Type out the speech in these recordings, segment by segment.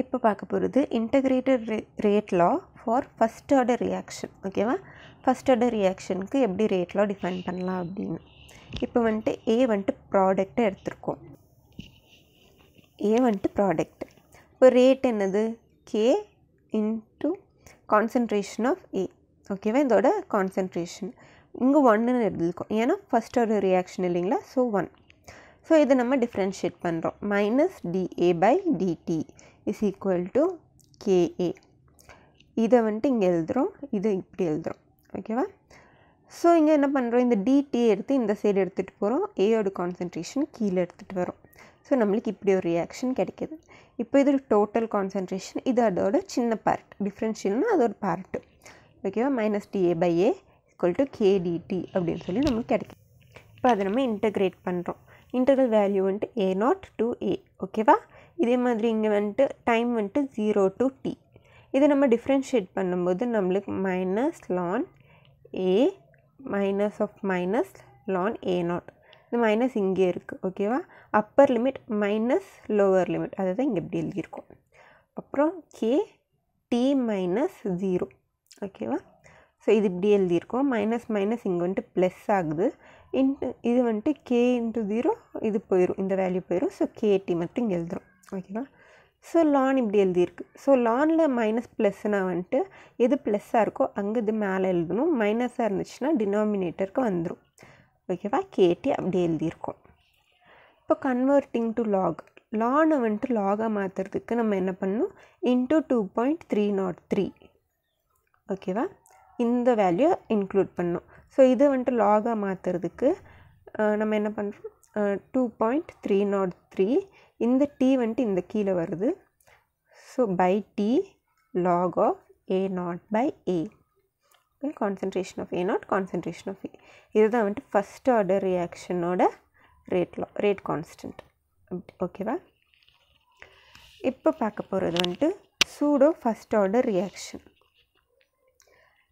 இப்போ பார்க்க போகிறது integrated rate law for first order reaction. ஓகேவா? ஃபஸ்ட் ஆர்டர் ரியாக்ஷனுக்கு எப்படி ரேட் லா டிஃபைன் பண்ணலாம் அப்படின்னு. இப்போ வந்துட்டு ஏ வந்துட்டு ப்ராடக்டை எடுத்திருக்கோம். ஏ வந்துட்டு ப்ராடக்ட். இப்போ ரேட் என்னது? K into concentration of A. ஓகேவா? இதோட கான்சன்ட்ரேஷன் இங்கே 1ன்னு எழுதிருக்கோம், ஏன்னா ஃபஸ்ட் ஆர்டர் ரியாக்ஷன் இல்லைங்களா? ஸோ 1. ஸோ இதை நம்ம டிஃப்ரென்ஷியேட் பண்ணுறோம். Minus DA by DT is equal to KA. இதை வந்துட்டு இங்கே எழுதுகிறோம், இது இப்படி எழுதுகிறோம். ஓகேவா? ஸோ இங்கே என்ன பண்ணுறோம்? இந்த டிடி எடுத்து இந்த சைடு எடுத்துகிட்டு போகிறோம், ஏயோட கான்சன்ட்ரேஷன் கீழே எடுத்துகிட்டு வரோம். ஸோ நம்மளுக்கு இப்படி ஒரு ரியாக்ஷன் கிடைக்கிது. இப்போ இது டோட்டல் கான்சன்ட்ரேஷன், இது அதோட சின்ன பார்ட். டிஃப்ரென்ஷியல்னா அதோட பார்ட்டு. ஓகேவா? Minus DA by A equal to K DT அப்படின்னு சொல்லி நம்மளுக்கு கிடைக்கும். இப்போ அதை நம்ம இன்டகிரேட் பண்ணுறோம். இன்டர்வல் வேல்யூ வந்துட்டு A0 to A. ஓகேவா? இதே மாதிரி இங்கே வந்துட்டு டைம் வந்துட்டு 0 to T. இதை நம்ம டிஃப்ரென்ஷியேட் பண்ணும்போது நம்மளுக்கு minus ln A minus of minus ln A0. இந்த மைனஸ் இங்கே இருக்குது. ஓகேவா? Upper limit minus lower limit, அதை தான் இங்கே இப்படி எழுதியிருக்கோம். அப்புறம் K T மைனஸ் 0. ஓகேவா? ஸோ இது இப்படி எழுதியிருக்கோம். மைனஸ் மைனஸ் இங்கே வந்துட்டு ப்ளஸ் ஆகுது. இது வந்துட்டு கே இன்ட்டு 0 இது போயிடும், இந்த வேல்யூ போயிடும். ஸோ கேடி மட்டும் இங்கே எழுதுகிறோம். ஓகேவா? ஸோ லான் இப்படி எழுதியிருக்கு. ஸோ லானில் மைனஸ் ப்ளஸ்னால் வந்துட்டு எது ப்ளஸ்ஸாக இருக்கோ அங்கே இது மேலே எழுதணும். மைனஸாக இருந்துச்சுன்னா டினாமினேட்டருக்கு வந்துடும். ஓகேவா? கேடி அப்படி எழுதியிருக்கோம். இப்போ கன்வெர்ட்டிங் டு லாக். லானை வந்துட்டு லாகாக மாற்றுறதுக்கு நம்ம என்ன பண்ணணும்? இன்ட்டு 2.303. ஓகேவா? இந்த வேல்யூ இன்க்ளூட் பண்ணணும். ஸோ இதை வந்துட்டு லாகாக மாற்றுறதுக்கு நம்ம என்ன பண்ணுறோம்? 2.303. இந்த டி வந்துட்டு இந்த கீழே வருது. So by T log of A0 by A. Concentration of A0, concentration of A. இதுதான் வந்துட்டு ஃபஸ்ட் ஆர்டர் ரியாக்ஷனோட ரேட் கான்ஸ்டன்ட். ஓகேவா? இப்போ பார்க்க போகிறது வந்துட்டு சூடோ ஃபஸ்ட் ஆர்டர் ரியாக்ஷன்.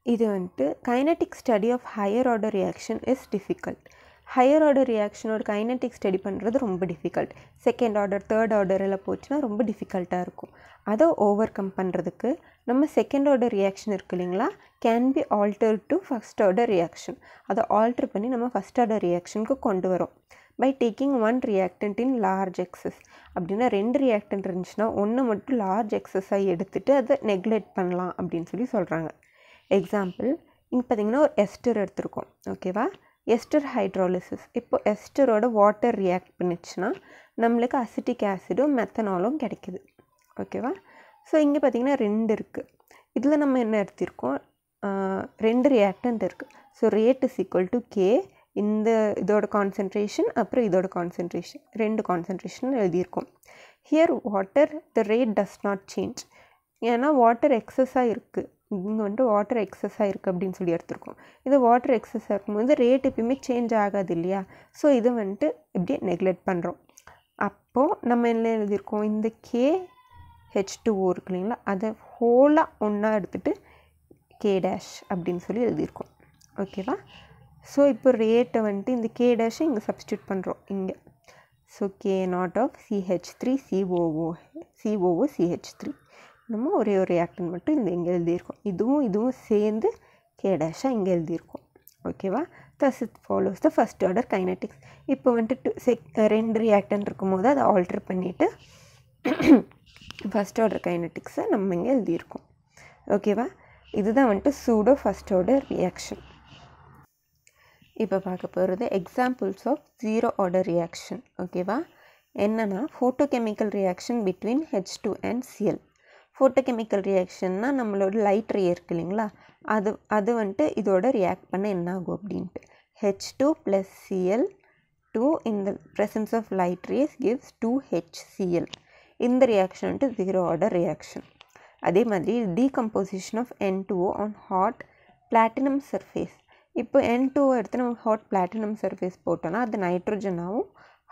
இது வந்துட்டு kinetic study of higher order reaction is difficult. Higher order ரியாக்ஷனோட கைனட்டிக் ஸ்டடி பண்ணுறது ரொம்ப difficult. Second order, third order எல்லாம் போச்சுன்னா ரொம்ப டிஃபிகல்ட்டாக இருக்கும். அதை ஓவர் கம் பண்ணுறதுக்கு நம்ம செகண்ட் ஆர்டர் ரியாக்ஷன் இருக்குது இல்லைங்களா, can be alter to first order reaction. அதை ஆல்டர் பண்ணி நம்ம ஃபஸ்ட் ஆர்டர் ரியாக்ஷனுக்கு கொண்டு வரோம். By taking 1 reactant in large excess. அப்படின்னா 2 ரியாக்டன்ட் இருந்துச்சுன்னா ஒன்று மட்டும் லார்ஜ் எக்ஸஸாக எடுத்துகிட்டு அதை நெக்லெக்ட் பண்ணலாம் அப்படின்னு சொல்லி சொல்கிறாங்க. எக்ஸாம்பிள், இங்கே பார்த்திங்கன்னா ஒரு எஸ்டர் எடுத்திருக்கோம். ஓகேவா? Ester hydrolysis. இப்போ எஸ்டரோட வாட்டர் ரியாக்ட் பண்ணிச்சுன்னா நம்மளுக்கு அசிட்டிக் ஆசிடும் மெத்தனாலும் கிடைக்கிது. ஓகேவா? ஸோ இங்கே பார்த்திங்கன்னா 2 இருக்குது. இதில் நம்ம என்ன எடுத்திருக்கோம்? 2 ரியாக்டன்ட் இருக்குது. So rate is equal to K. இதோட கான்சன்ட்ரேஷன் அப்புறம் இதோட கான்சன்ட்ரேஷன், 2 கான்சன்ட்ரேஷன் எழுதியிருக்கோம். Here water the rate does not change. ஏன்னா வாட்டர் எக்ஸஸாக இருக்குது. இங்கே வந்துட்டு வாட்டர் எக்ஸஸாக இருக்குது அப்படின்னு சொல்லி எடுத்திருக்கோம். இது வாட்டர் எக்ஸஸாக இருக்கும்போது ரேட் எப்பயுமே சேஞ்ச் ஆகாது இல்லையா? ஸோ இது வந்துட்டு இப்படியே நெக்லெக்ட் பண்ணுறோம். அப்போது நம்ம என்ன எழுதியிருக்கோம்? இந்த KH2O இருக்கு இல்லைங்களா, அதை ஹோலாக ஒன்றா எடுத்துகிட்டு K டேஷ் அப்படின்னு சொல்லி எழுதியிருக்கோம். ஓகேவா? ஸோ இப்போ ரேட்டை வந்துட்டு இந்த K டேஷை இங்கே சப்ஸ்டியூட் பண்ணுறோம் இங்கே. So K0 of CH3 COO CH3. நம்ம ஒரே ஒரு ரியாக்டன் மட்டும் இங்கே எழுதியிருக்கோம். இதுவும் சேர்ந்து K டேஷாக இங்கே எழுதியிருக்கோம். ஓகேவா? Thus it follows the first order kinetics. இப்போ வந்துட்டு 2 ரியாக்டன் இருக்கும்போது அதை ஆல்டர் பண்ணிவிட்டு ஃபஸ்ட் ஆர்டர் கைனட்டிக்ஸை நம்ம இங்கே எழுதியிருக்கோம். ஓகேவா? இதுதான் வந்துட்டு சூடோ ஃபஸ்ட் ஆர்டர் ரியாக்ஷன். இப்போ பார்க்க போகிறது எக்ஸாம்பிள்ஸ் ஆஃப் 0 ஆர்டர் ரியாக்ஷன். ஓகேவா? என்னென்னா photochemical reaction between H2 and Cl. Photochemical ரியாக்ஷன்னா நம்மளோட லைட் ரே இருக்குது இல்லைங்களா, அது வந்துட்டு இதோட ரியாக்ட் பண்ண என்ன ஆகும் அப்படின்ட்டு. H2 + Cl2 in the presence of light rays gives 2HCl. இந்த ரியாக்ஷன் வந்துட்டு 0 ஆர்டர் ரியாக்ஷன். அதே மாதிரி decomposition of N2O on hot platinum surface. இப்போ N2O எடுத்து நம்ம ஹாட் பிளாட்டினம் சர்ஃபேஸ் போட்டோன்னா அது நைட்ரோஜனாகவும்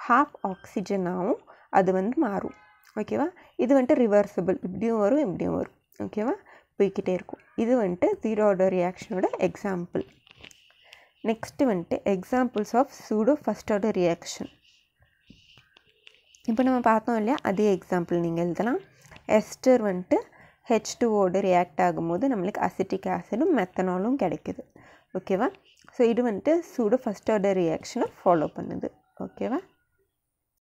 ஹாஃப் ஆக்சிஜனாகவும் அது வந்து மாறும். ஓகேவா? இது வந்துட்டு ரிவர்சிபிள், இப்படியும் வரும் இப்படியும் வரும். ஓகேவா? போய்கிட்டே இருக்கும். இது வந்துட்டு 0 ஆர்டர் ரியாக்ஷனோட எக்ஸாம்பிள். நெக்ஸ்ட்டு வந்துட்டு examples of pseudo first order reaction. இப்போ நம்ம பார்த்தோம் இல்லையா, அதே எக்ஸாம்பிள் நீங்கள் எழுதலாம். எஸ்டர் வந்துட்டு H2ஓடு ரியாக்ட் ஆகும்போது நம்மளுக்கு அசிட்டிக் ஆசிடும் மெத்தனாலும் கிடைக்குது. ஓகேவா? ஸோ இது வந்துட்டு சூடோ ஃபஸ்ட் ஆர்டர் ரியாக்ஷனை ஃபாலோ பண்ணுது. ஓகேவா?